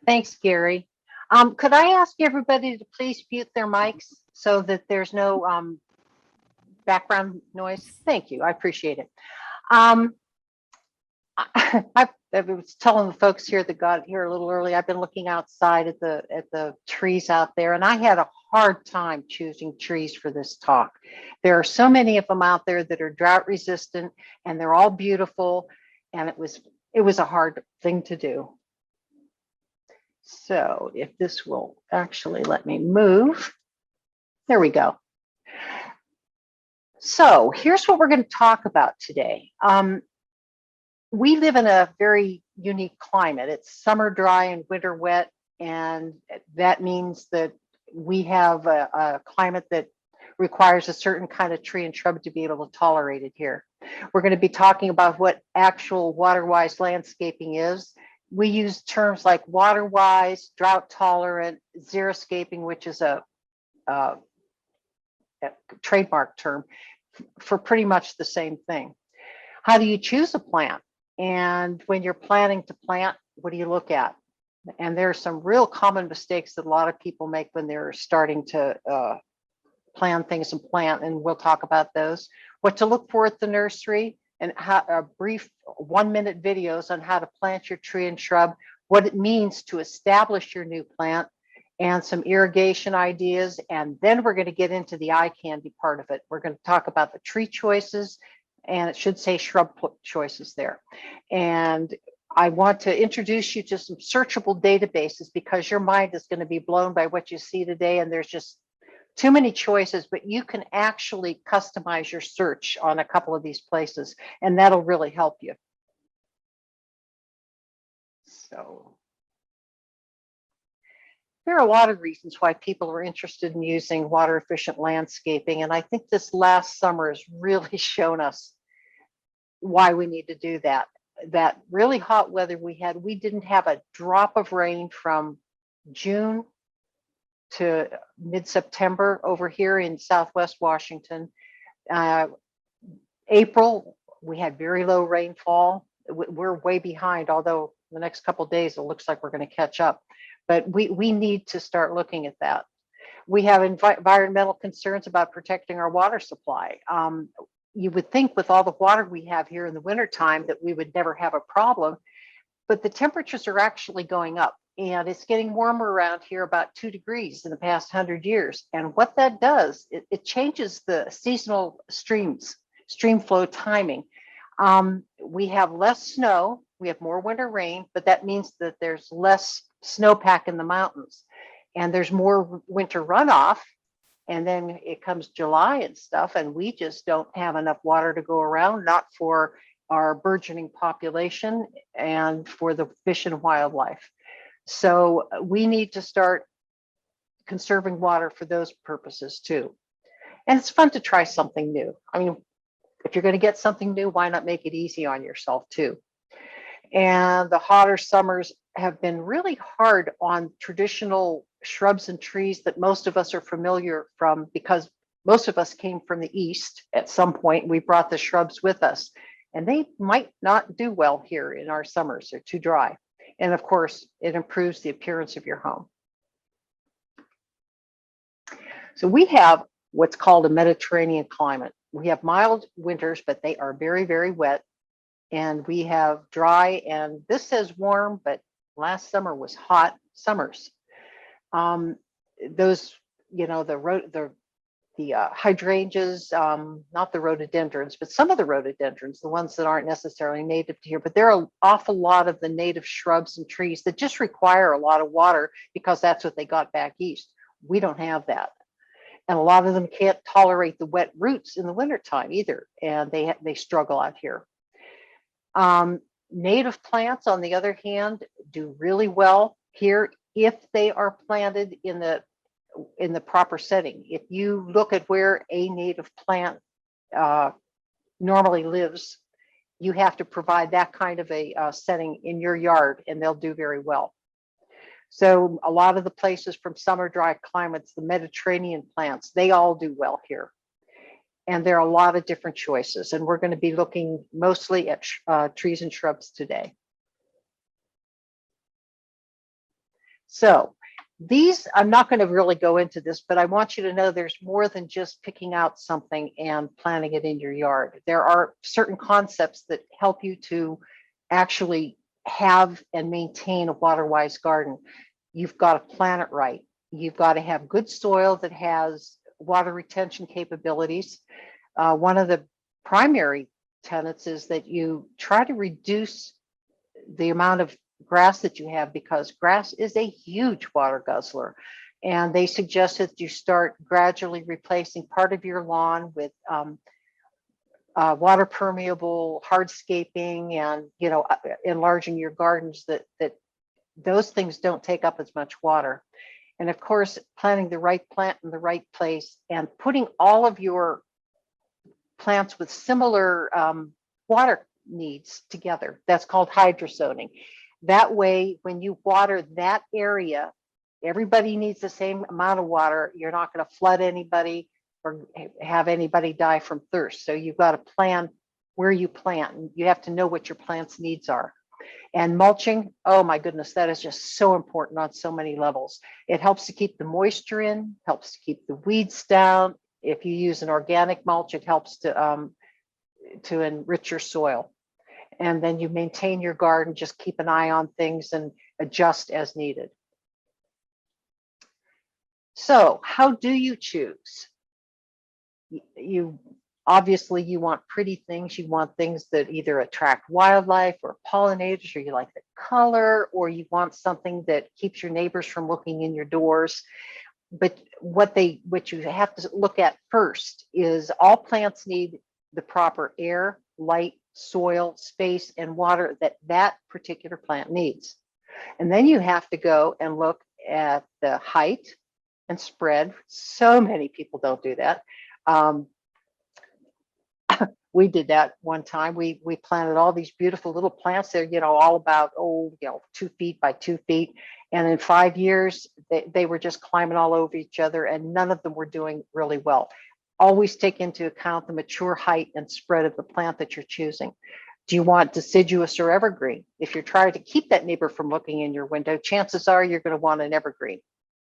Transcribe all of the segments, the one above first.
Thanks, Gary. Could I ask everybody to please mute their mics so that there's no background noise? Thank you. I appreciate it. I was telling the folks here that got here a little early, I've been looking outside at the trees out there, and I had a hard time choosing trees for this talk. There are so many of them out there that are drought resistant, and they're all beautiful, and it was a hard thing to do. So if this will actually let me move, there we go. So here's what we're going to talk about today. We live in a very unique climate. It's summer dry and winter wet, and that means that we have a climate that requires a certain kind of tree and shrub to be able to tolerate it here. We're going to be talking about what actual water-wise landscaping is. We use terms like water-wise, drought-tolerant, xeriscaping, which is a trademark term for pretty much the same thing. How do you choose a plant? And when you're planning to plant, what do you look at? And there are some real common mistakes that a lot of people make when they're starting to plan things and plant, and we'll talk about those. What to look for at the nursery, and how brief 1-minute videos on how to plant your tree and shrub, what it means to establish your new plant, and some irrigation ideas. And then we're going to get into the eye candy part of it. We're going to talk about the tree choices, and it should say shrub choices there. And I want to introduce you to some searchable databases, because your mind is going to be blown by what you see today, and there's just too many choices, but you can actually customize your search on a couple of these places, and that'll really help you. So there are a lot of reasons why people are interested in using water efficient landscaping, and I think this last summer has really shown us why we need to do that. That really hot weather we had, we didn't have a drop of rain from June to mid-September over here in Southwest Washington. April, we had very low rainfall. We're way behind, although the next couple of days it looks like we're going to catch up. But we need to start looking at that. We have environmental concerns about protecting our water supply. You would think with all the water we have here in the wintertime that we would never have a problem, but the temperatures are actually going up, and it's getting warmer around here about 2 degrees in the past 100 years. And what that does, it changes the seasonal stream flow timing. We have less snow, we have more winter rain, but that means that there's less snowpack in the mountains, and there's more winter runoff. And then it comes July and stuff, and we just don't have enough water to go around, not for our burgeoning population and for the fish and wildlife. So we need to start conserving water for those purposes too. And it's fun to try something new. I mean, if you're going to get something new, why not make it easy on yourself too? And the hotter summers have been really hard on traditional shrubs and trees that most of us are familiar from, because most of us came from the East at some point. We brought the shrubs with us, and they might not do well here in our summers. They're too dry. And of course, it improves the appearance of your home. So we have what's called a Mediterranean climate. We have mild winters, but they are very, very wet. And we have dry, and this says warm, but last summer was hot summers. Those, you know, the hydrangeas, not the rhododendrons, but some of the rhododendrons, the ones that aren't necessarily native to here, but there are an awful lot of the native shrubs and trees that just require a lot of water because that's what they got back east. We don't have that. And a lot of them can't tolerate the wet roots in the wintertime either, and they struggle out here. Native plants, on the other hand, do really well here if they are planted in the proper setting. If you look at where a native plant normally lives, you have to provide that kind of a setting in your yard, and they'll do very well. So a lot of the places from summer dry climates, the Mediterranean plants, they all do well here. And there are a lot of different choices, and we're going to be looking mostly at trees and shrubs today. So these, I'm not going to really go into this, but I want you to know there's more than just picking out something and planting it in your yard. There are certain concepts that help you to actually have and maintain a water-wise garden. You've got to plant it right. You've got to have good soil that has water retention capabilities. One of the primary tenets is that you try to reduce the amount of grass that you have, because grass is a huge water guzzler. And they suggest that you start gradually replacing part of your lawn with water permeable hardscaping, and enlarging your gardens, that those things don't take up as much water. And of course, planting the right plant in the right place and putting all of your plants with similar water needs together. That's called hydrozoning. That way, when you water that area, everybody needs the same amount of water. You're not going to flood anybody or have anybody die from thirst. So you've got to plan where you plant. You have to know what your plant's needs are. And mulching, oh my goodness, that is just so important on so many levels. It helps to keep the moisture in, helps to keep the weeds down. If you use an organic mulch, it helps to enrich your soil. And then you maintain your garden, just keep an eye on things and adjust as needed. So how do you choose? You obviously, you want pretty things. You want things that either attract wildlife or pollinators, or you like the color, or you want something that keeps your neighbors from looking in your doors. But what you have to look at first is all plants need the proper air, light, soil, space, and water that particular plant needs. And then you have to go and look at the height and spread. So many people don't do that. We did that one time. We planted all these beautiful little plants. They're, all about, 2 feet by 2 feet. And in 5 years, they were just climbing all over each other, and none of them were doing really well. Always take into account the mature height and spread of the plant that you're choosing. Do you want deciduous or evergreen? If you're trying to keep that neighbor from looking in your window, chances are you're going to want an evergreen,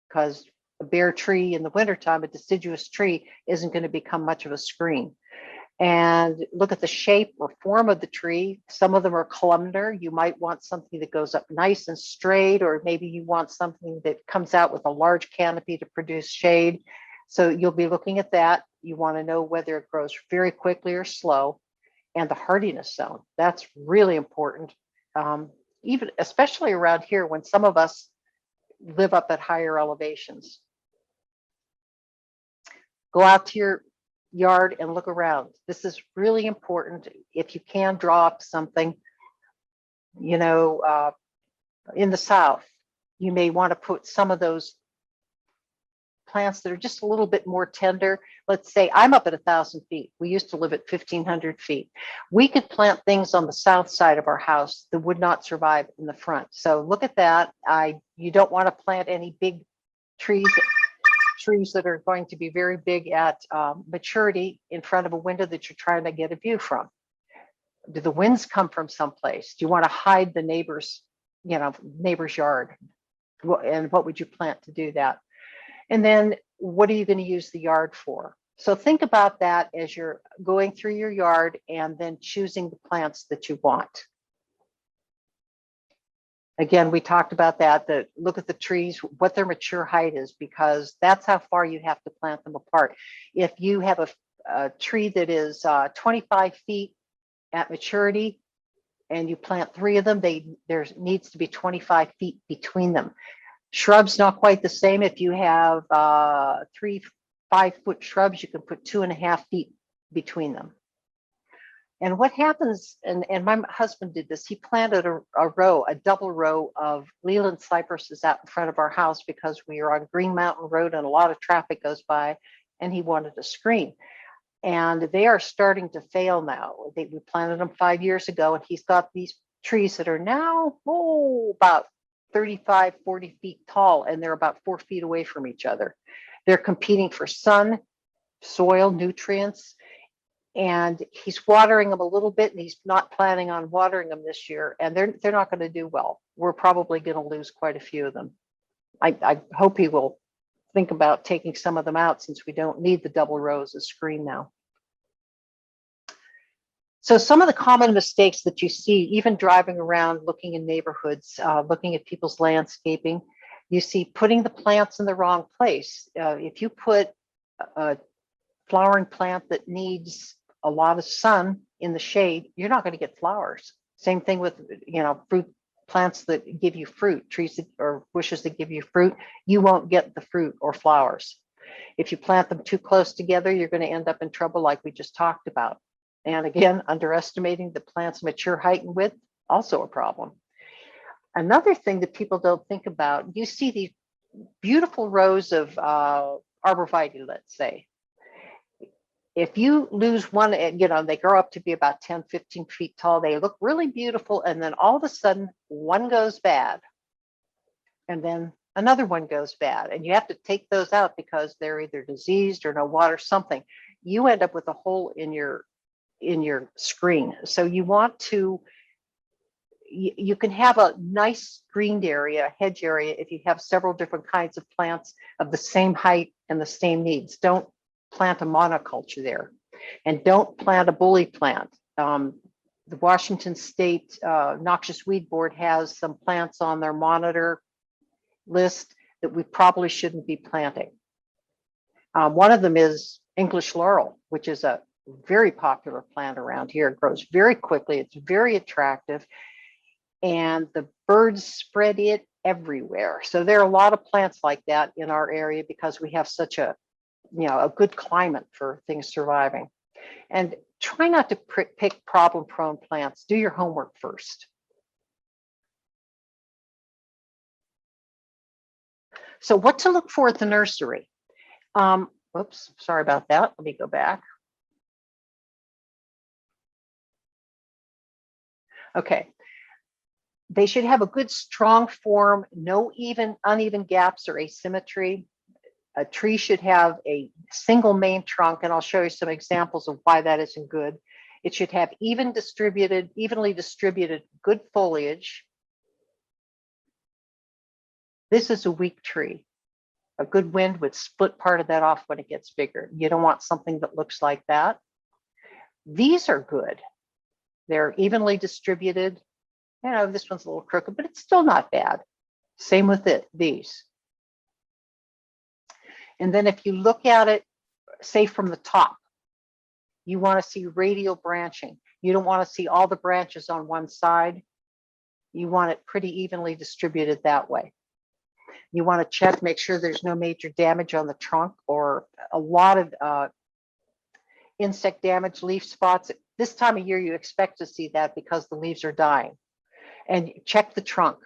because a bare tree in the wintertime, a deciduous tree, isn't going to become much of a screen. And look at the shape or form of the tree. Some of them are columnar. You might want something that goes up nice and straight, or maybe you want something that comes out with a large canopy to produce shade. So you'll be looking at that. You want to know whether it grows very quickly or slow, and the hardiness zone. That's really important, even especially around here when some of us live up at higher elevations. Go out to your yard and look around. This is really important. If you can draw up something, in the south, you may want to put some of those plants that are just a little bit more tender. Let's say I'm up at 1,000 feet. We used to live at 1,500 feet. We could plant things on the south side of our house that would not survive in the front. So look at that. You don't want to plant any big trees that are going to be very big at maturity in front of a window that you're trying to get a view from. Do the winds come from someplace? Do you want to hide the neighbor's yard? And what would you plant to do that? And then what are you going to use the yard for? So think about that as you're going through your yard and then choosing the plants that you want. Again, we talked about that, look at the trees, what their mature height is, because that's how far you have to plant them apart. If you have a tree that is 25 feet at maturity and you plant 3 of them, there needs to be 25 feet between them. Shrubs, not quite the same. If you have 3 5-foot shrubs, you can put 2.5 feet between them. And what happens, and my husband did this, he planted a double row of Leland cypresses out in front of our house because we are on Green Mountain Road and a lot of traffic goes by, and he wanted a screen. And they are starting to fail now. We planted them 5 years ago, and he's got these trees that are now about 35, 40 feet tall, and they're about 4 feet away from each other. They're competing for sun, soil, nutrients, and he's watering them a little bit, and he's not planning on watering them this year, and they're not going to do well. We're probably going to lose quite a few of them. I hope he will think about taking some of them out since we don't need the double rows of screen now. So some of the common mistakes that you see, even driving around, looking in neighborhoods, looking at people's landscaping, you see putting the plants in the wrong place. If you put a flowering plant that needs a lot of sun in the shade, you're not going to get flowers. Same thing with, fruit plants that give you fruit, trees or bushes that give you fruit, you won't get the fruit or flowers. If you plant them too close together, you're going to end up in trouble like we just talked about. And again, underestimating the plant's mature height and width, also a problem. Another thing that people don't think about, you see these beautiful rows of arborvitae, let's say. If you lose one, they grow up to be about 10, 15 feet tall. They look really beautiful. And then all of a sudden, one goes bad. And then another one goes bad. And you have to take those out because they're either diseased or no water, something. You end up with a hole in your screen. So you want to, you can have a nice screened area, hedge area, if you have several different kinds of plants of the same height and the same needs. Don't plant a monoculture there, and don't plant a bully plant. The Washington State Noxious Weed Board has some plants on their monitor list that we probably shouldn't be planting. One of them is English laurel, which is a very popular plant around here. It grows very quickly. It's very attractive, and the birds spread it everywhere. So there are a lot of plants like that in our area because we have such a good climate for things surviving. And try not to pick problem-prone plants. Do your homework first. So what to look for at the nursery? Oops, sorry about that. Let me go back. Okay. They should have a good, strong form, no uneven gaps or asymmetry. A tree should have a single main trunk, and I'll show you some examples of why that isn't good. It should have evenly distributed, good foliage. This is a weak tree. A good wind would split part of that off when it gets bigger. You don't want something that looks like that. These are good. They're evenly distributed. This one's a little crooked, but it's still not bad. Same with these. And then if you look at it, say from the top, you want to see radial branching. You don't want to see all the branches on one side. You want it pretty evenly distributed that way. You want to check, make sure there's no major damage on the trunk or a lot of insect damage, leaf spots. This time of year, you expect to see that because the leaves are dying. And check the trunk.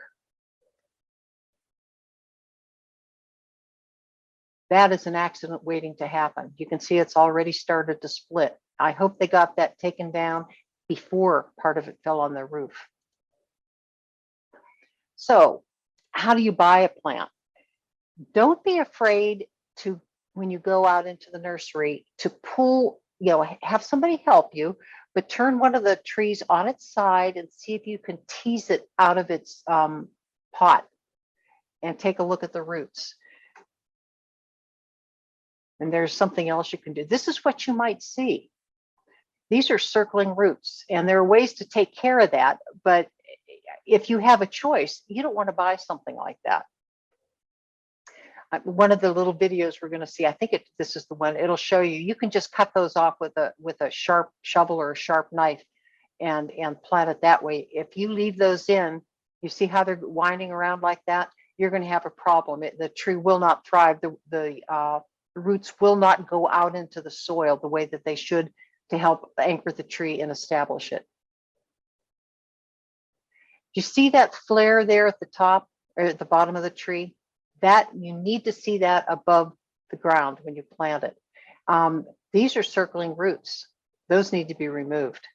That is an accident waiting to happen. You can see it's already started to split. I hope they got that taken down before part of it fell on their roof. So how do you buy a plant? Don't be afraid to, when you go out into the nursery, to pull, have somebody help you, but turn one of the trees on its side and see if you can tease it out of its pot and take a look at the roots. And there's something else you can do. This is what you might see. These are circling roots, and there are ways to take care of that. But if you have a choice, you don't want to buy something like that. One of the little videos we're going to see, I think this is the one, it'll show you, you can just cut those off with a sharp shovel or a sharp knife and plant it that way. If you leave those in, you see how they're winding around like that, you're going to have a problem. The tree will not thrive. The roots will not go out into the soil the way that they should to help anchor the tree and establish it. You see that flare there at the top or at the bottom of the tree? That you need to see that above the ground when you plant it. These are circling roots. Those need to be removed.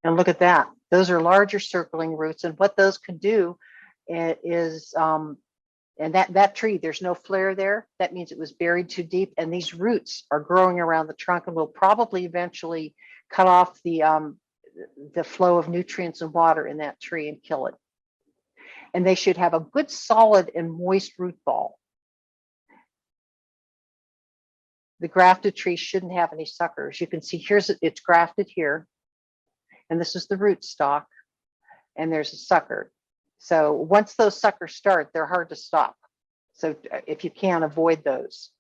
And look at that. Those are larger circling roots. And what those can do is, and that tree, there's no flare there. That means it was buried too deep. And these roots are growing around the trunk and will probably eventually cut off the flow of nutrients and water in that tree and kill it. and they should have a good solid and moist root ball. The grafted tree shouldn't have any suckers. You can see it's grafted here, and this is the root stock, and there's a sucker. So once those suckers start, they're hard to stop. So if you can, avoid those.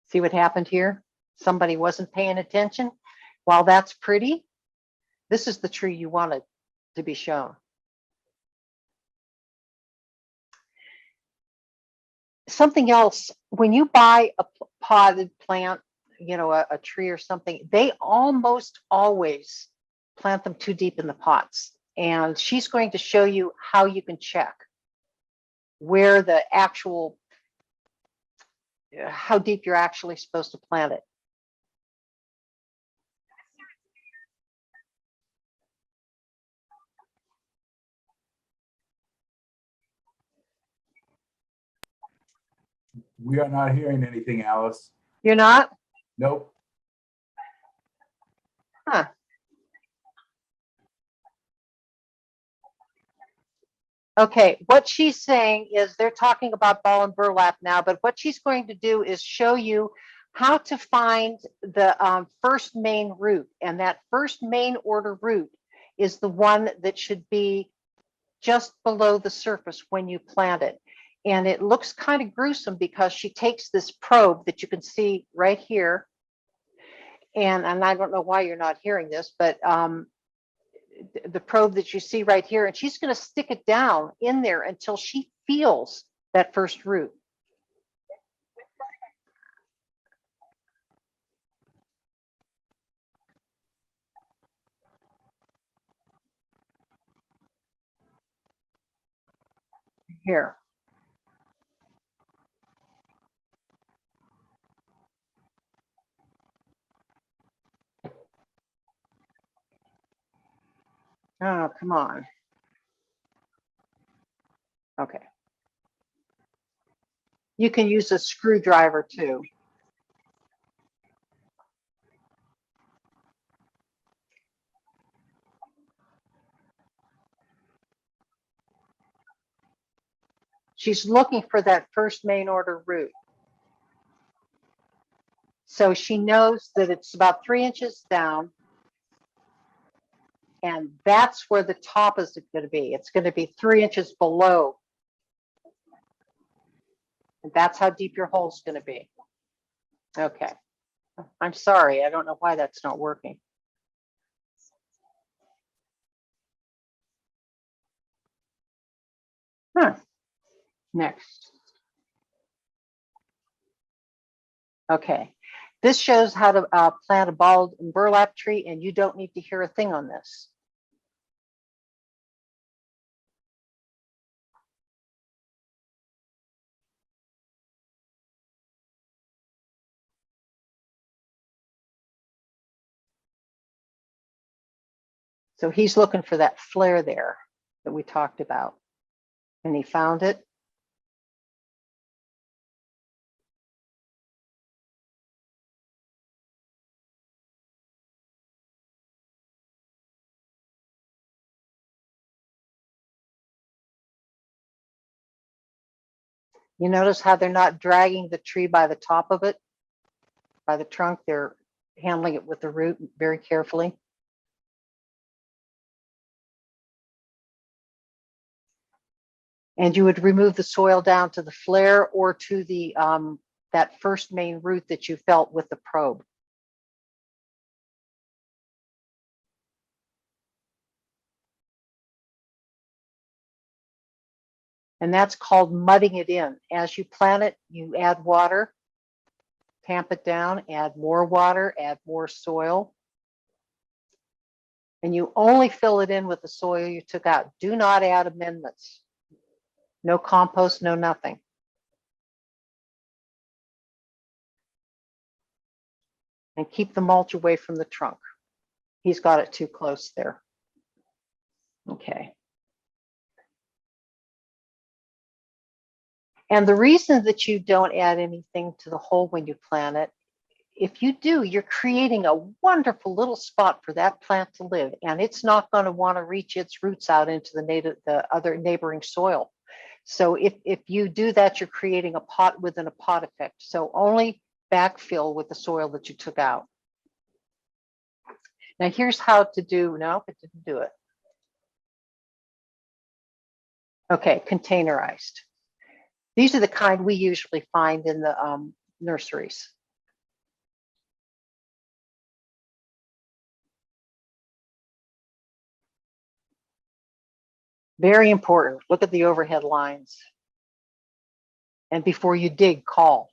See what happened here? Somebody wasn't paying attention. While that's pretty, this is the tree you wanted to be shown. Something else, when you buy a potted plant, you know, a tree or something, they almost always plant them too deep in the pots. And she's going to show you how you can check where the actual, how deep you're actually supposed to plant it. We are not hearing anything, Alice. You're not? Nope. Huh. Okay, what she's saying is they're talking about ball and burlap now, but what she's going to do is show you how to find the first main root. And that first main order root is the one that should be just below the surface when you plant it. And it looks kind of gruesome because she takes this probe that you can see right here. And I don't know why you're not hearing this, but the probe that you see right here, and she's going to stick it down in there until she feels that first root. Here. Oh, come on. Okay. You can use a screwdriver too. She's looking for that first main order root. So she knows that it's about 3 inches down. And that's where the top is going to be. It's going to be 3 inches below. And that's how deep your hole is going to be. Okay. I'm sorry. I don't know why that's not working. Huh. Next. Okay. This shows how to plant a ball and burlap tree, and you don't need to hear a thing on this. So he's looking for that flare there that we talked about, and he found it. You notice how they're not dragging the tree by the top of it, by the trunk. They're handling it with the root very carefully. And you would remove the soil down to the flare or to the that first main root that you felt with the probe. And that's called mudding it in. As you plant it, you add water, tamp it down, add more water, add more soil. And you only fill it in with the soil you took out. Do not add amendments. No compost, no nothing. And keep the mulch away from the trunk. He's got it too close there. Okay. And the reason that you don't add anything to the hole when you plant it if you do, you're creating a wonderful little spot for that plant to live, and it's not going to want to reach its roots out into the other neighboring soil. So if you do that, you're creating a pot within a pot effect. So only backfill with the soil that you took out. Now here's how to do, no, it didn't do it. Okay, containerized. These are the kind we usually find in the nurseries. Very important. Look at the overhead lines. And before you dig, call.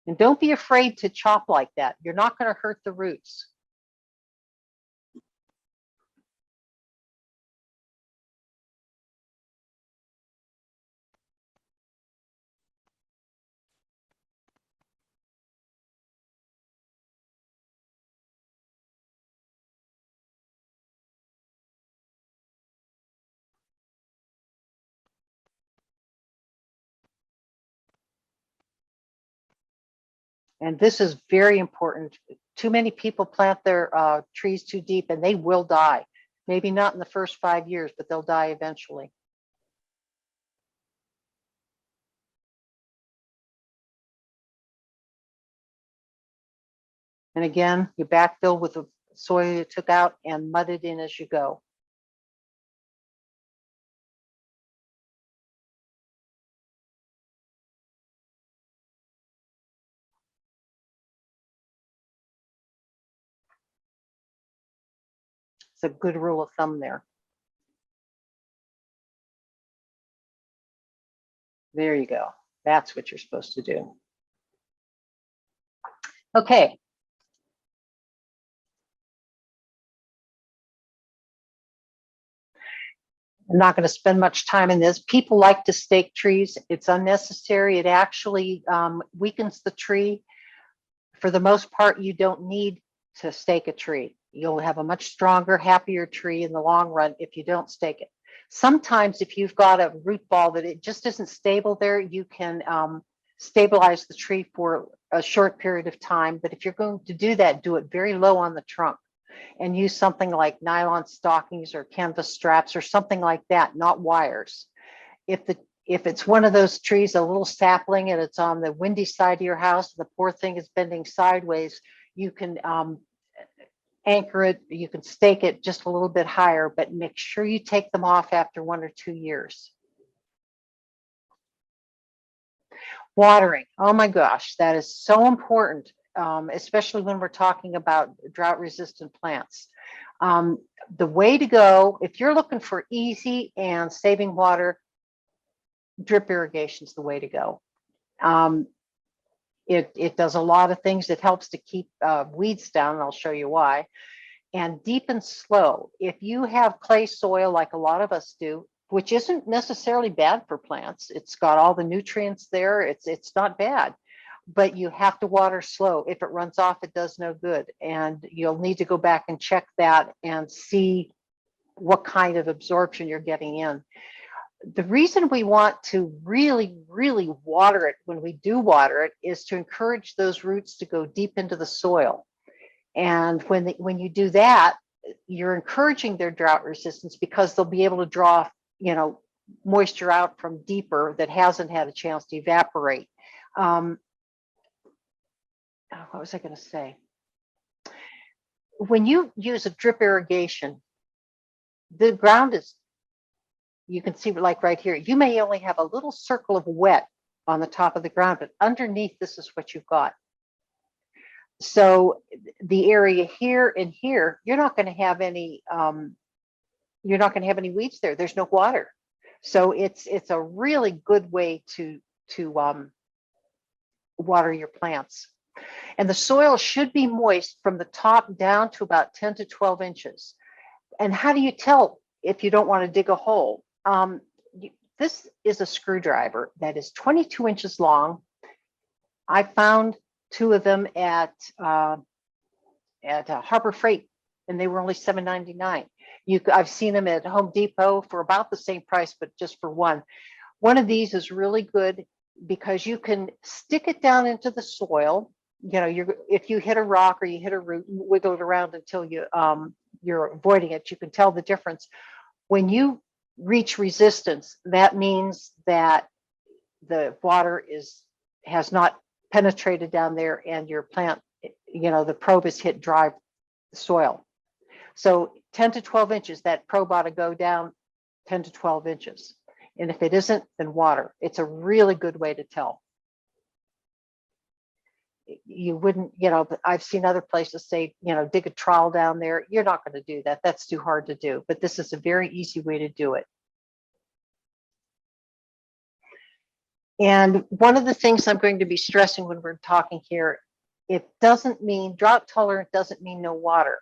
And don't be afraid to chop like that. You're not going to hurt the roots. And this is very important. Too many people plant their trees too deep and they will die. Maybe not in the first 5 years, but they'll die eventually. And again, you backfill with the soil you took out and mud it in as you go. It's a good rule of thumb there. There you go. That's what you're supposed to do. Okay. I'm not going to spend much time in this. People like to stake trees. It's unnecessary. It actually weakens the tree. For the most part, you don't need to stake a tree. You'll have a much stronger, happier tree in the long run if you don't stake it. Sometimes if you've got a root ball that it just isn't stable there, you can stabilize the tree for a short period of time. But if you're going to do that, do it very low on the trunk and use something like nylon stockings or canvas straps or something like that, not wires. If it's one of those trees, a little sapling, and it's on the windy side of your house, the poor thing is bending sideways, you can anchor it, you can stake it just a little bit higher, but make sure you take them off after 1 or 2 years. Watering, oh my gosh, that is so important, especially when we're talking about drought resistant plants. The way to go, if you're looking for easy and saving water, drip irrigation is the way to go. It does a lot of things. It helps to keep weeds down, and I'll show you why. And deep and slow. If you have clay soil like a lot of us do, which isn't necessarily bad for plants, it's got all the nutrients there, it's not bad, but you have to water slow. If it runs off, it does no good. And you'll need to go back and check that and see what kind of absorption you're getting in. The reason we want to really, really water it when we do water it is to encourage those roots to go deep into the soil. And when you do that, you're encouraging their drought resistance because they'll be able to draw, moisture out from deeper that hasn't had a chance to evaporate. What was I going to say? When you use a drip irrigation, the ground is, you can see like right here, you may only have a little circle of wet on the top of the ground, but underneath this is what you've got. So the area here and here, you're not going to have any weeds there. There's no water. So it's a really good way to water your plants. And the soil should be moist from the top down to about 10 to 12 inches. And how do you tell if you don't want to dig a hole? This is a screwdriver that is 22 inches long. I found 2 of them at Harbor Freight and they were only $7.99. I've seen them at Home Depot for about the same price, but just for one. One of these is really good because you can stick it down into the soil. You know, if you hit a rock or you hit a root, wiggle it around until you're avoiding it, you can tell the difference. When you reach resistance, that means that the water has not penetrated down there and your plant, you know, the probe has hit dry soil. So 10 to 12 inches, that probe ought to go down 10 to 12 inches. And if it isn't, then water. It's a really good way to tell. You wouldn't, you know, I've seen other places say, you know, dig a trowel down there. You're not going to do that. That's too hard to do. But this is a very easy way to do it. And one of the things I'm going to be stressing when we're talking here, it doesn't mean drought tolerant doesn't mean no water.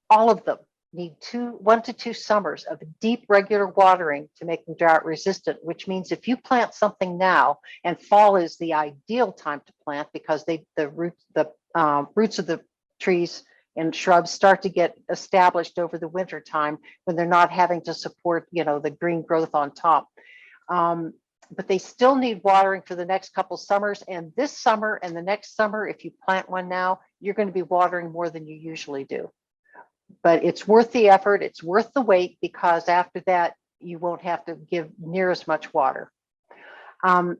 All of them need 1 to 2 summers of deep regular watering to make them drought resistant, which means if you plant something now, and fall is the ideal time to plant because the roots of the trees and shrubs start to get established over the winter time when they're not having to support, you know, the green growth on top. But they still need watering for the next couple summers. And this summer and the next summer, if you plant one now, you're going to be watering more than you usually do. But it's worth the effort. It's worth the wait because after that, you won't have to give near as much water. And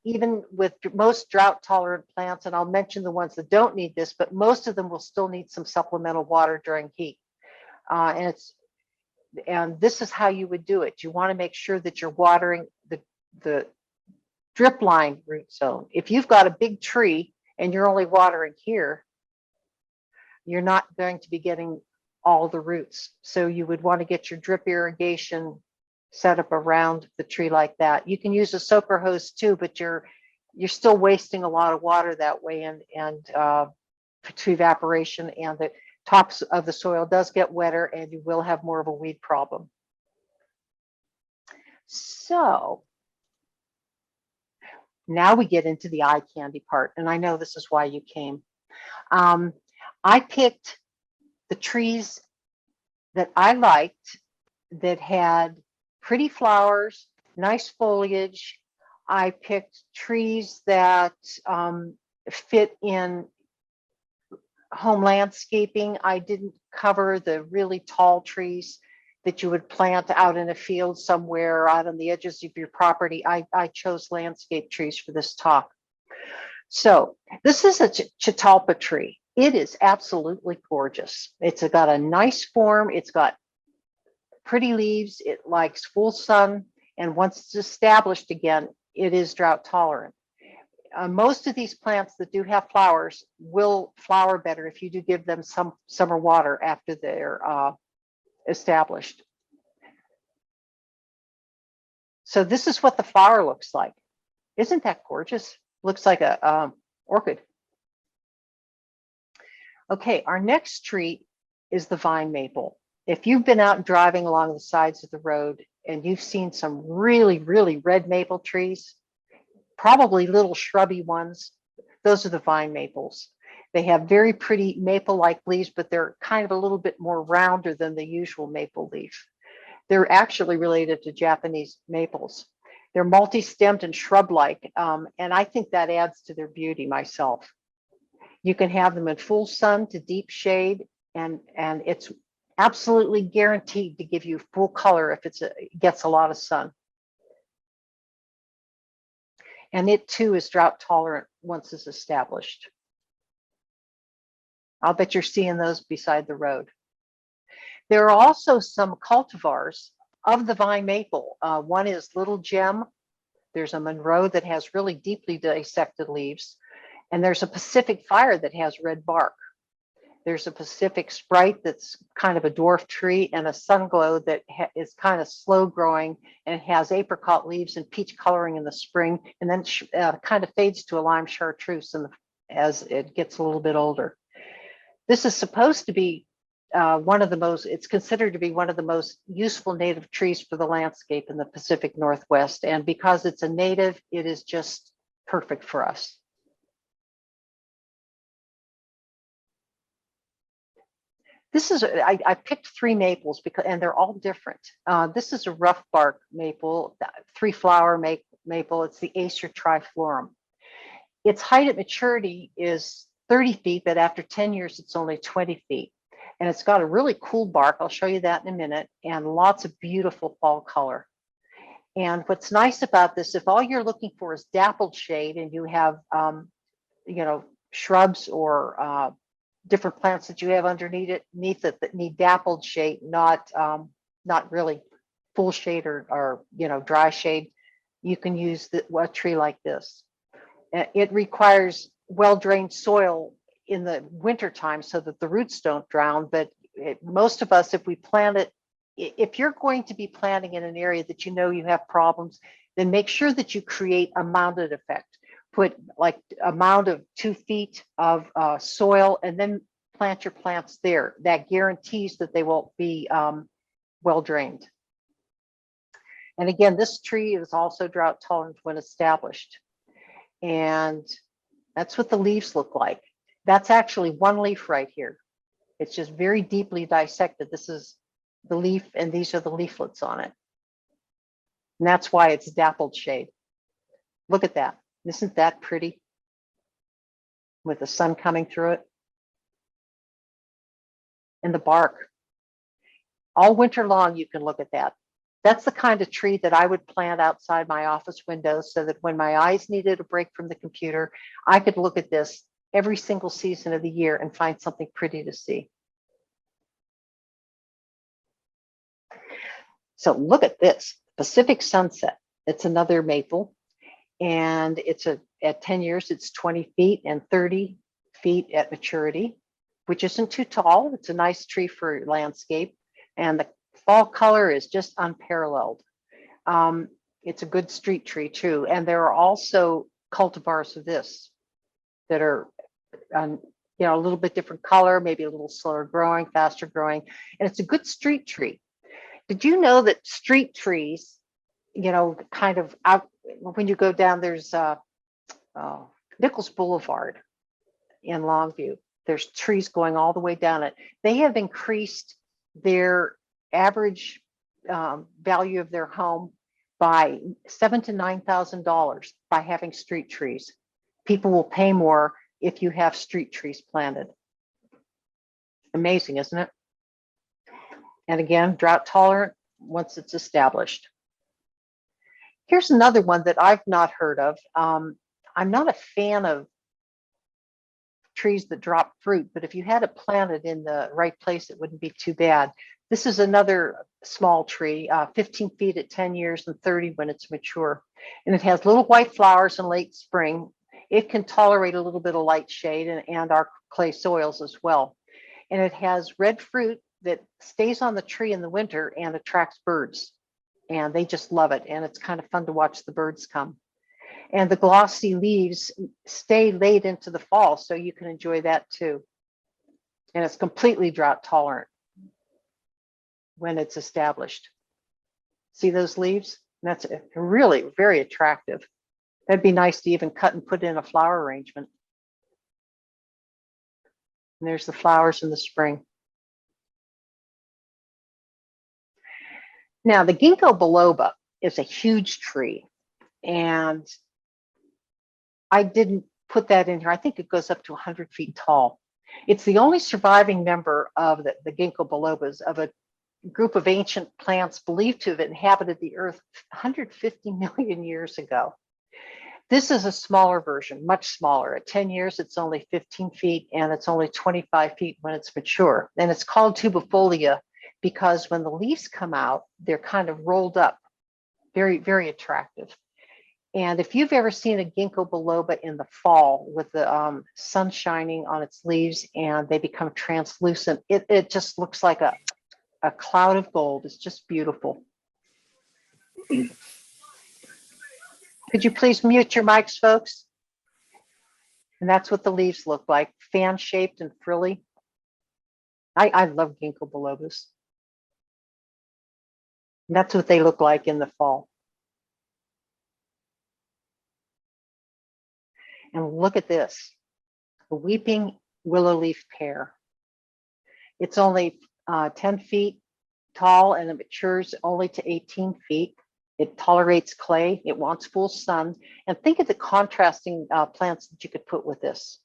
even with most drought tolerant plants, and I'll mention the ones that don't need this, but most of them will still need some supplemental water during heat. And this is how you would do it. You want to make sure that you're watering the drip line root zone. If you've got a big tree and you're only watering here, you're not going to be getting all the roots. So you would want to get your drip irrigation set up around the tree like that. You can use a soaker hose too, but you're still wasting a lot of water that way, and to evaporation, and the tops of the soil does get wetter and you will have more of a weed problem. So now we get into the eye candy part, and I know this is why you came. I picked the trees that I liked that had pretty flowers, nice foliage. I picked trees that fit in home landscaping. I didn't cover the really tall trees that you would plant out in a field somewhere out on the edges of your property. I chose landscape trees for this talk. So this is a Catalpa tree. It is absolutely gorgeous. It's got a nice form. It's got pretty leaves. It likes full sun. And once it's established again, it is drought tolerant. Most of these plants that do have flowers will flower better if you do give them some summer water after they're established. So this is what the flower looks like. Isn't that gorgeous? Looks like a orchid. Okay, our next tree is the vine maple. If you've been out driving along the sides of the road and you've seen some really, really red maple trees, probably little shrubby ones, those are the vine maples. They have very pretty maple-like leaves, but they're kind of a little bit more rounder than the usual maple leaf. They're actually related to Japanese maples. They're multi-stemmed and shrub-like, and I think that adds to their beauty myself. You can have them in full sun to deep shade, and it's absolutely guaranteed to give you full color if it gets a lot of sun. And it too is drought tolerant once it's established. I'll bet you're seeing those beside the road. There are also some cultivars of the vine maple. One is Little Gem. There's a Monroe that has really deeply dissected leaves. And there's a Pacific Fire that has red bark. There's a Pacific Sprite that's kind of a dwarf tree, and a Sunglow that is kind of slow growing and has apricot leaves and peach coloring in the spring, and then kind of fades to a lime chartreuse as it gets a little bit older. This is supposed to be it's considered to be one of the most useful native trees for the landscape in the Pacific Northwest. And because it's a native, it is just perfect for us. This is, I picked 3 maples because, and they're all different. This is a rough bark maple, 3-flower maple. It's the Acer triflorum. Its height at maturity is 30 feet, but after 10 years, it's only 20 feet. And it's got a really cool bark. I'll show you that in a minute, and lots of beautiful fall color. And what's nice about this, if all you're looking for is dappled shade and you have, you know, shrubs or different plants that you have underneath it that need dappled shade, not really full shade or you know, dry shade, you can use a tree like this. It requires well-drained soil in the winter time so that the roots don't drown. But most of us, if we plant it, if you're going to be planting in an area that you know you have problems, then make sure that you create a mounded effect. Put like a mound of 2 feet of soil and then plant your plants there. That guarantees that they won't be well drained. And again, this tree is also drought tolerant when established. And that's what the leaves look like. That's actually 1 leaf right here. It's just very deeply dissected. This is the leaf, and these are the leaflets on it. And that's why it's dappled shade. Look at that. Isn't that pretty? With the sun coming through it. And the bark. All winter long, you can look at that. That's the kind of tree that I would plant outside my office windows so that when my eyes needed a break from the computer, I could look at this every single season of the year and find something pretty to see. So look at this, Pacific Sunset. It's another maple, and it's at 10 years, it's 20 feet and 30 feet at maturity, which isn't too tall. It's a nice tree for landscape, and the fall color is just unparalleled. It's a good street tree too. And there are also cultivars of this that are, you know, a little bit different color, maybe a little slower growing, faster growing, and it's a good street tree. Did you know that street trees, you know, kind of out when you go down, there's Nichols Boulevard in Longview. There's trees going all the way down it. They have increased their average value of their home by $7,000 to $9,000 by having street trees. People will pay more if you have street trees planted. Amazing, isn't it? And again, drought tolerant once it's established. Here's another one that I've not heard of. I'm not a fan of trees that drop fruit, but if you had it planted in the right place, it wouldn't be too bad. This is another small tree, 15 feet at 10 years and 30 when it's mature. And it has little white flowers in late spring. It can tolerate a little bit of light shade and our clay soils as well. And it has red fruit that stays on the tree in the winter and attracts birds. And they just love it. And it's kind of fun to watch the birds come. And the glossy leaves stay late into the fall, so you can enjoy that too. And it's completely drought tolerant when it's established. See those leaves? That's really very attractive. That'd be nice to even cut and put in a flower arrangement. And there's the flowers in the spring. Now, the ginkgo biloba is a huge tree, and I didn't put that in here. I think it goes up to 100 feet tall. It's the only surviving member of the ginkgo bilobas of a group of ancient plants believed to have inhabited the earth 150 million years ago. This is a smaller version, much smaller. At 10 years, it's only 15 feet, and it's only 25 feet when it's mature. And it's called tubifolia because when the leaves come out, they're kind of rolled up, very, very attractive. And if you've ever seen a ginkgo biloba in the fall with the sun shining on its leaves and they become translucent, it just looks like a cloud of gold. It's just beautiful. Could you please mute your mics, folks? And that's what the leaves look like, fan-shaped and frilly. I love ginkgo bilobas. And that's what they look like in the fall. And look at this, a weeping willow leaf pear. It's only 10 feet tall and it matures only to 18 feet. It tolerates clay. It wants full sun. And think of the contrasting plants that you could put with this.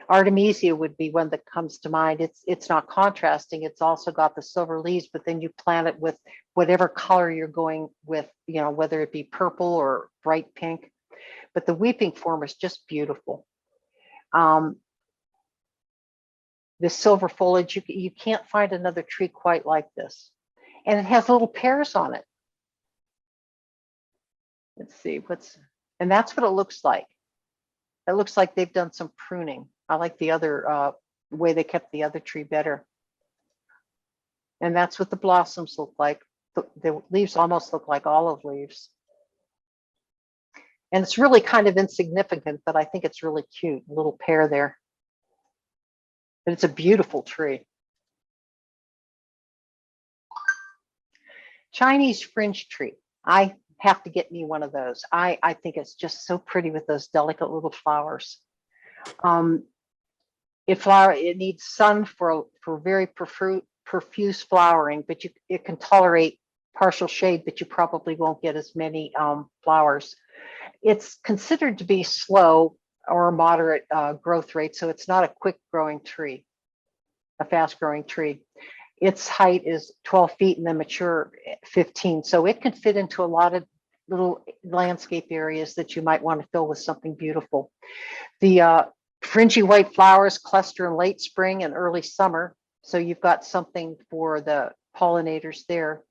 Artemisia would be one that comes to mind. It's not contrasting. It's also got the silver leaves, but then you plant it with whatever color you're going with, you know, whether it be purple or bright pink. But the weeping form is just beautiful. This silver foliage, you can't find another tree quite like this. And it has little pears on it. Let's see and that's what it looks like. It looks like they've done some pruning. I like the other way they kept the other tree better. And that's what the blossoms look like. The leaves almost look like olive leaves. And it's really kind of insignificant, but I think it's really cute. A little pear there. But it's a beautiful tree. Chinese fringe tree. I have to get me one of those. I think it's just so pretty with those delicate little flowers. It needs sun for very profuse flowering, but it can tolerate partial shade, but you probably won't get as many flowers. It's considered to be slow or moderate growth rate, so it's not a quick growing tree, a fast growing tree. Its height is 12 feet and then mature 15. So it can fit into a lot of little landscape areas that you might want to fill with something beautiful. The fringy white flowers cluster in late spring and early summer. So you've got something for the pollinators there.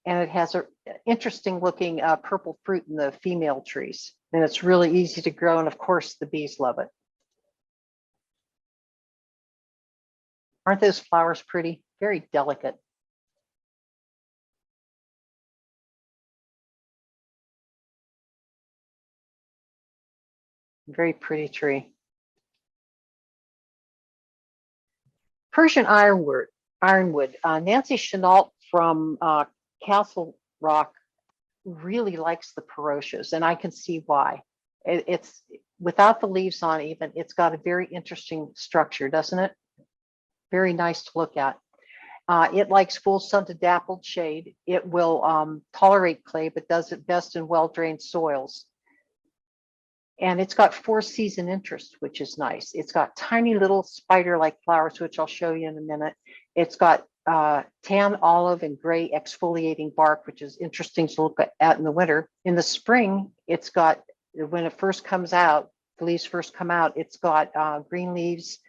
And it has an interesting looking purple fruit in the female trees. And it's really easy to grow. And of course, the bees love it. Aren't those flowers pretty? Very delicate. Very pretty tree. Persian ironwood. Nancy Chenault from Castle Rock really likes the Perotias, and I can see why. It's without the leaves on even, it's got a very interesting structure, doesn't it? Very nice to look at. It likes full sun to dappled shade. It will tolerate clay, but does it best in well-drained soils. And it's got 4-season interest, which is nice. It's got tiny little spider-like flowers, which I'll show you in a minute. It's got tan, olive, and gray exfoliating bark, which is interesting to look at in the winter. In the spring, it's got, when it first comes out, the leaves first come out, it's got green leaves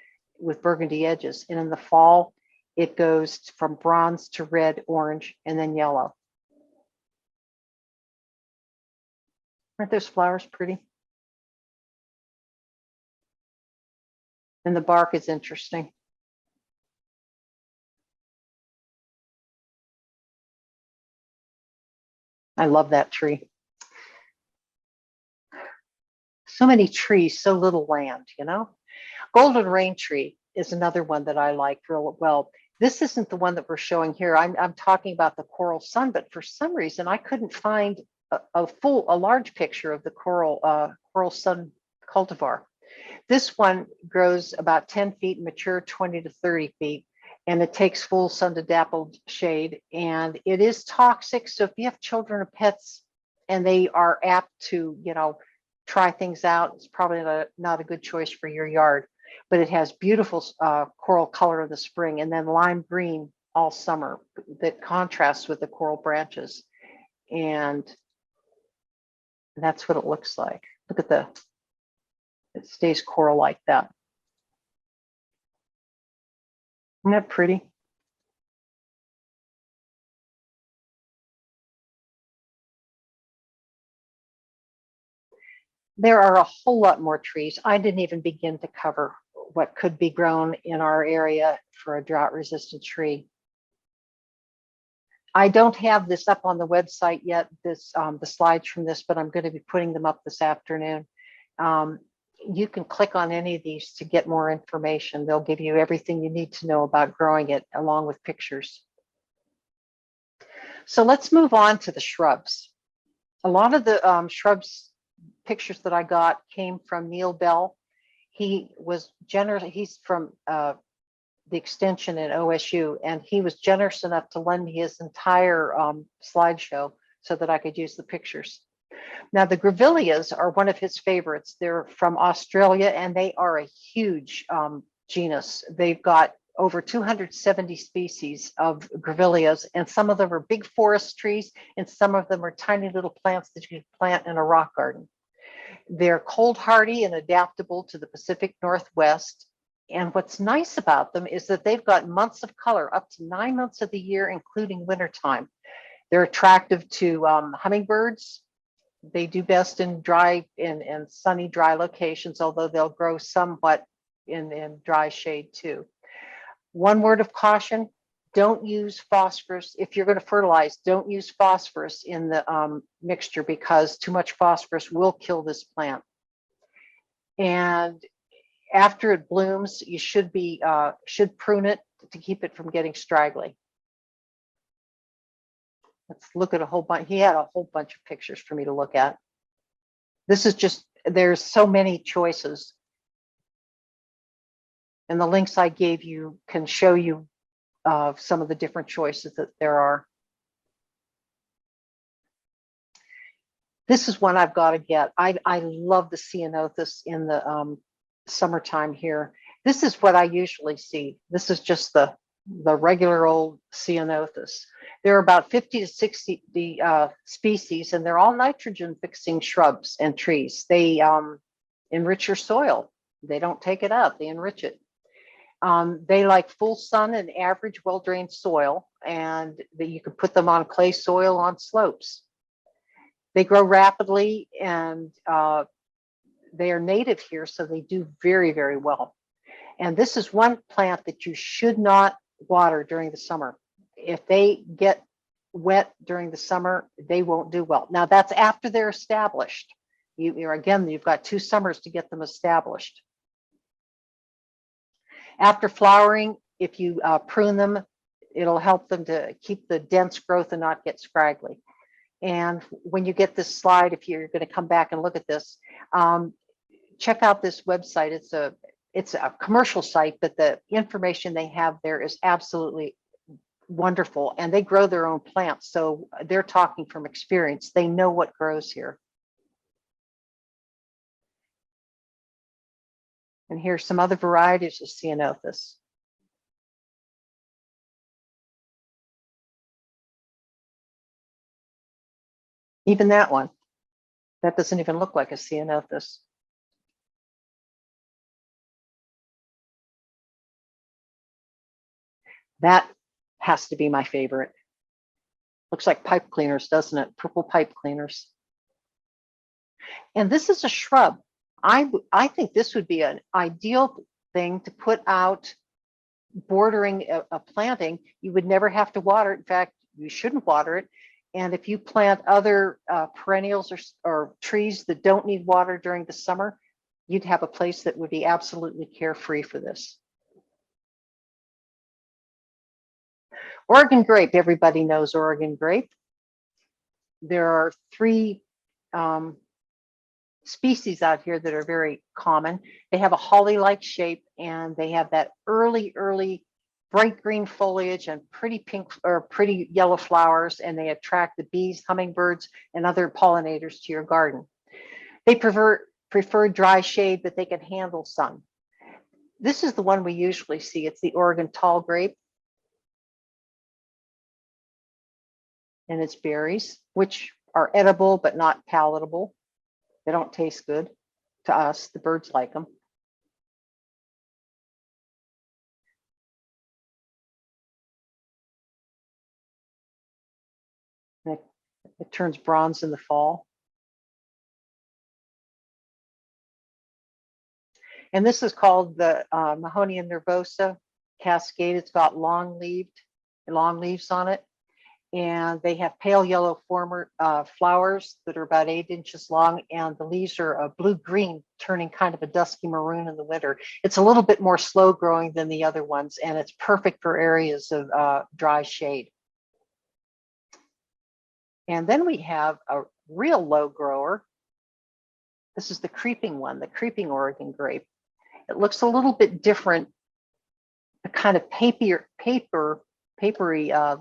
with burgundy edges. And in the fall, it goes from bronze to red, orange, and then yellow. Aren't those flowers pretty? And the bark is interesting. I love that tree. So many trees, so little land, you know? Goldenrain tree is another one that I like real well. This isn't the one that we're showing here. I'm talking about the coral sun, but for some reason I couldn't find a large picture of the coral sun cultivar. This one grows about 10 feet, mature 20 to 30 feet, and it takes full sun to dappled shade. And it is toxic. So if you have children or pets and they are apt to, you know, try things out, it's probably not a good choice for your yard. But it has beautiful coral color in the spring and then lime green all summer that contrasts with the coral branches. And that's what it looks like. Look at it stays coral like that. Isn't that pretty? There are a whole lot more trees. I didn't even begin to cover what could be grown in our area for a drought resistant tree. I don't have this up on the website yet, the slides from this, but I'm going to be putting them up this afternoon. You can click on any of these to get more information. They'll give you everything you need to know about growing it along with pictures. So let's move on to the shrubs. A lot of the shrubs pictures that I got came from Neil Bell. He was generous. He's from the the extension at OSU, and he was generous enough to lend me his entire slideshow so that I could use the pictures. Now, the grevilleas are one of his favorites. They're from Australia, and they are a huge genus. They've got over 270 species of grevilleas, and some of them are big forest trees, and some of them are tiny little plants that you can plant in a rock garden. They're cold hardy and adaptable to the Pacific Northwest. And what's nice about them is that they've got months of color, up to 9 months of the year, including wintertime. They're attractive to hummingbirds. They do best in dry and sunny, dry locations, although they'll grow somewhat in dry shade too. One word of caution: don't use phosphorus. If you're going to fertilize, don't use phosphorus in the mixture, because too much phosphorus will kill this plant. And after it blooms, you should prune it to keep it from getting straggly. Let's look at a whole bunch. He had a whole bunch of pictures for me to look at. This is just, there's so many choices. And the links I gave you can show you some of the different choices that there are. This is one I've got to get. I love the ceanothus in the summertime here. This is what I usually see. This is just the regular old ceanothus. There are about 50 to 60 species, and they're all nitrogen fixing shrubs and trees. They enrich your soil. They don't take it up, they enrich it. They like full sun and average well-drained soil, and that you can put them on clay soil on slopes. They grow rapidly, and they are native here, so they do very, very well. And this is one plant that you should not water during the summer. If they get wet during the summer, they won't do well. Now, that's after they're established. Again, you've got 2 summers to get them established. After flowering, if you prune them, it'll help them to keep the dense growth and not get scraggly. And when you get this slide, if you're going to come back and look at this, check out this website. It's a commercial site, but the information they have there is absolutely wonderful. And they grow their own plants, so they're talking from experience. They know what grows here. And here's some other varieties of ceanothus. Even that one, that doesn't even look like a ceanothus. That has to be my favorite. Looks like pipe cleaners, doesn't it? Purple pipe cleaners. And this is a shrub. I think this would be an ideal thing to put out bordering a planting. You would never have to water it. In fact, you shouldn't water it. And if you plant other perennials or trees that don't need water during the summer, you'd have a place that would be absolutely carefree for this. Oregon grape, everybody knows Oregon grape. There are 3 species out here that are very common. They have a holly-like shape, and they have that early bright green foliage and pretty pink or pretty yellow flowers, and they attract the bees, hummingbirds, and other pollinators to your garden. They prefer dry shade, but they can handle sun. This is the one we usually see. It's the Oregon tall grape. And its berries, which are edible but not palatable. They don't taste good to us. The birds like them. It turns bronze in the fall. And this is called the Mahonia nervosa cascade. It's got long leaves on it. And they have pale yellow flowers that are about 8 inches long, and the leaves are a blue-green, turning kind of a dusky maroon in the winter. It's a little bit more slow growing than the other ones, and it's perfect for areas of dry shade. And then we have a real low grower. This is the creeping one, the creeping Oregon grape. It looks a little bit different a kind of papery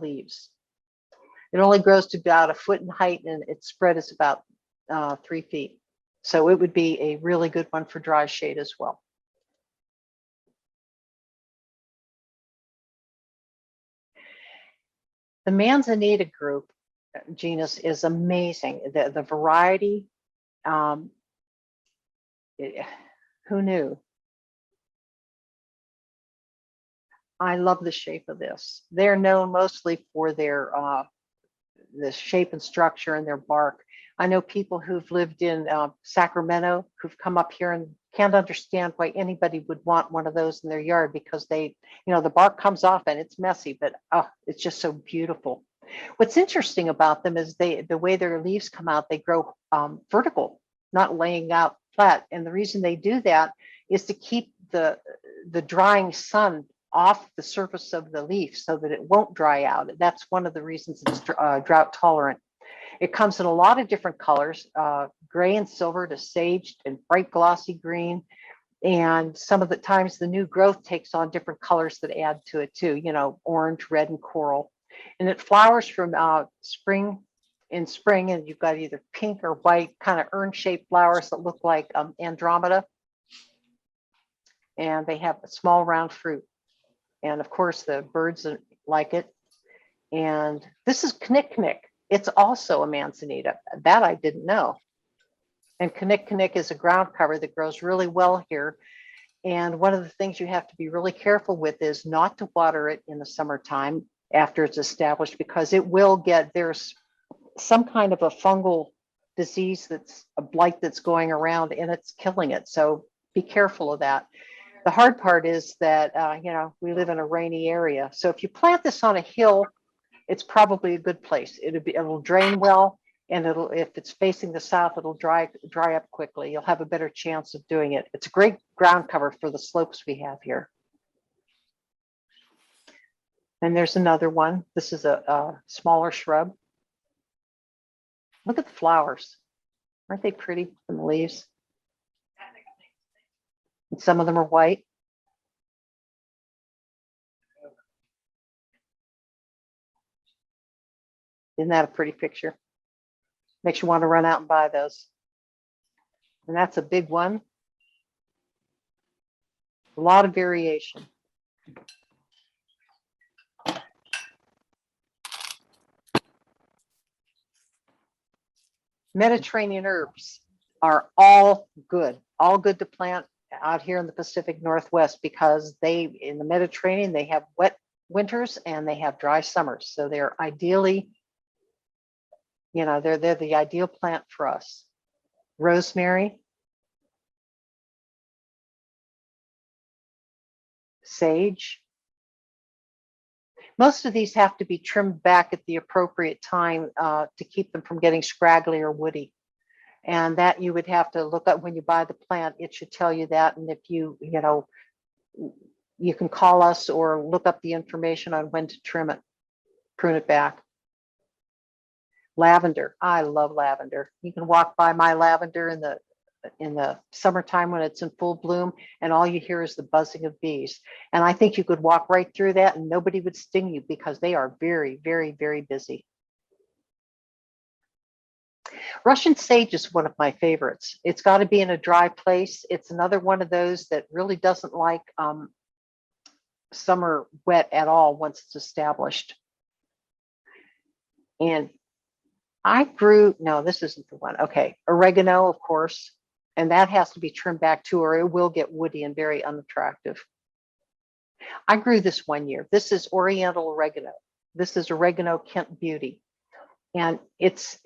leaves. It only grows to about a foot in height, and its spread is about 3 feet. So it would be a really good one for dry shade as well. The manzanita group genus is amazing. The variety, who knew? I love the shape of this. They're known mostly for their the shape and structure and their bark. I know people who've lived in Sacramento who've come up here and can't understand why anybody would want one of those in their yard, because they, the bark comes off and it's messy, but it's just so beautiful. What's interesting about them is the way their leaves come out, they grow vertical, not laying out flat. And the reason they do that is to keep the drying sun off the surface of the leaf so that it won't dry out. That's one of the reasons it's drought tolerant. It comes in a lot of different colors, gray and silver to sage and bright glossy green. And some of the times the new growth takes on different colors that add to it too, orange, red, and coral. And it flowers from spring, and you've got either pink or white kind of urn-shaped flowers that look like Andromeda. And they have a small round fruit. And of course, the birds like it. And this is Knick-Knick. It's also a manzanita. That I didn't know. And Knick-Knick is a ground cover that grows really well here. And one of the things you have to be really careful with is not to water it in the summertime after it's established, because it will there's some kind of a fungal disease, that's a blight that's going around and it's killing it. So be careful of that. The hard part is that, we live in a rainy area. So if you plant this on a hill, it's probably a good place. It'll drain well, and if it's facing the south, it'll dry up quickly. You'll have a better chance of doing it. It's a great ground cover for the slopes we have here. And there's another one. This is a smaller shrub. Look at the flowers. Aren't they pretty from the leaves? And some of them are white. Isn't that a pretty picture? Makes you want to run out and buy those. And that's a big one. A lot of variation. Mediterranean herbs are all good to plant out here in the Pacific Northwest, because in the Mediterranean, they have wet winters and they have dry summers. So they're ideally, they're the ideal plant for us. Rosemary, sage. Most of these have to be trimmed back at the appropriate time to keep them from getting scraggly or woody. And that you would have to look up when you buy the plant. It should tell you that. And if you can call us or look up the information on when to trim it, prune it back. Lavender. I love lavender. You can walk by my lavender in the summertime when it's in full bloom, and all you hear is the buzzing of bees. And I think you could walk right through that and nobody would sting you, because they are very, very, very busy. Russian sage is one of my favorites. It's got to be in a dry place. It's another one of those that really doesn't like summer wet at all once it's established. And no, this isn't the one. Okay, oregano, of course, and that has to be trimmed back too, or it will get woody and very unattractive. I grew this one year. This is oriental oregano. This is oregano Kent Beauty, and it's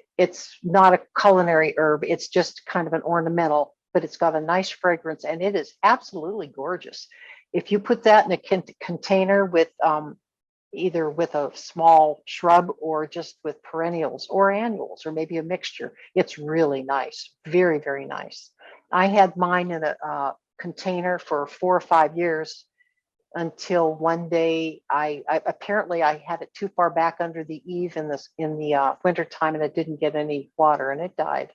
not a culinary herb. It's just kind of an ornamental, but it's got a nice fragrance, and it is absolutely gorgeous. If you put that in a container with either with a small shrub or just with perennials or annuals or maybe a mixture, it's really nice. Very, very nice. I had mine in a container for 4 or 5 years until one day I apparently had it too far back under the eave in the winter time, and it didn't get any water and it died.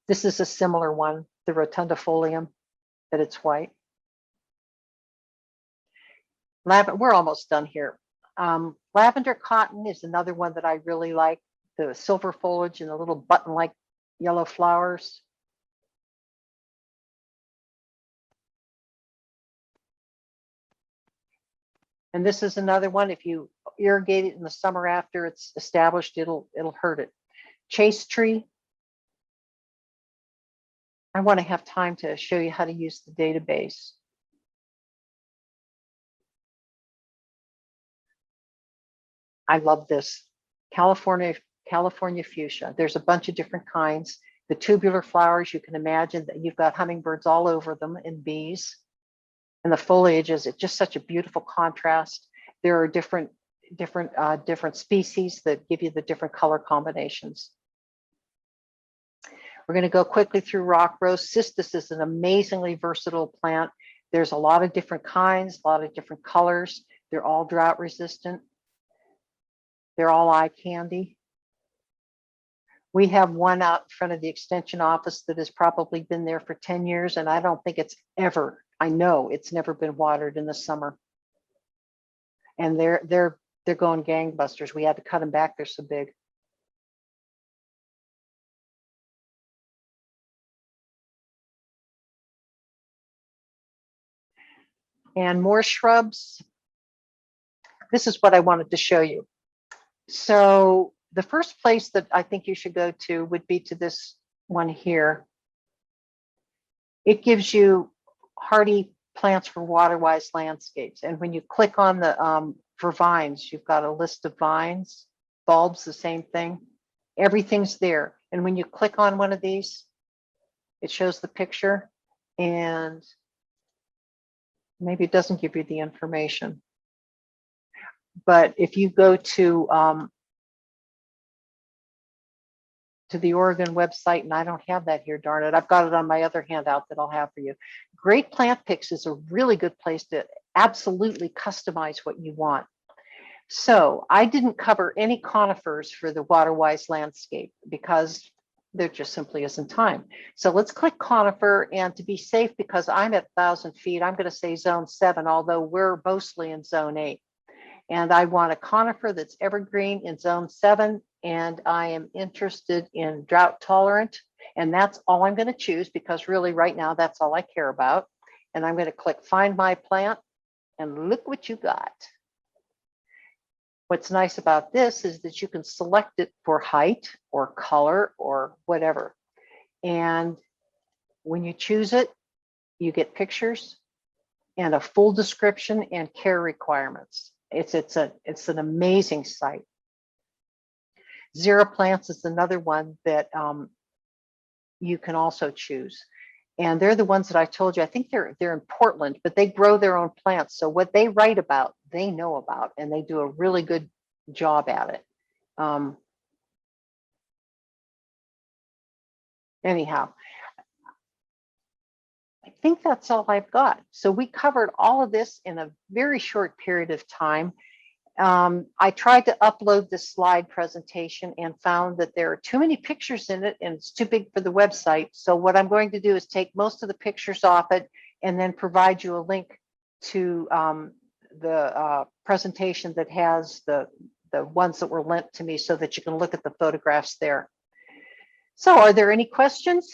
This is a similar one, the rotundifolium, but it's white. We're almost done here. Lavender cotton is another one that I really like. The silver foliage and the little button-like yellow flowers. And this is another one. If you irrigate it in the summer after it's established, it'll hurt it. Chase tree. I want to have time to show you how to use the database. I love this. California fuchsia. There's a bunch of different kinds. The tubular flowers, you can imagine that you've got hummingbirds all over them and bees. And the foliage is just such a beautiful contrast. There are different species that give you the different color combinations. We're going to go quickly through Rockrose. Cistus is an amazingly versatile plant. There's a lot of different kinds, a lot of different colors. They're all drought resistant. They're all eye candy. We have one out in front of the extension office that has probably been there for 10 years, and I don't think it's ever, I know it's never been watered in the summer. And they're going gangbusters. We had to cut them back, they're so big. And more shrubs. This is what I wanted to show you. So the first place that I think you should go to would be to this one here. It gives you hardy plants for water-wise landscapes. And when you click on the for vines, you've got a list of vines, bulbs, the same thing. Everything's there. And when you click on one of these, it shows the picture, and maybe it doesn't give you the information. But if you go to the Oregon website, and I don't have that here, darn it, I've got it on my other handout that I'll have for you. Great Plant Picks is a really good place to absolutely customize what you want. So I didn't cover any conifers for the water-wise landscape because there just simply isn't time. So let's click conifer, and to be safe, because I'm at 1,000 feet, I'm going to say zone 7, although we're mostly in zone 8. And I want a conifer that's evergreen in zone 7, and I am interested in drought tolerant. And that's all I'm going to choose, because really right now that's all I care about. And I'm going to click find my plant, and look what you got. What's nice about this is that you can select it for height or color or whatever. And when you choose it, you get pictures and a full description and care requirements. It's an amazing site. Zero Plants is another one that you can also choose. And they're the ones that I told you. I think they're in Portland, but they grow their own plants. So what they write about, they know about, and they do a really good job at it. Anyhow, I think that's all I've got. So we covered all of this in a very short period of time. I tried to upload this slide presentation and found that there are too many pictures in it and it's too big for the website. So what I'm going to do is take most of the pictures off it and then provide you a link to the presentation that has the ones that were lent to me so that you can look at the photographs there. So are there any questions?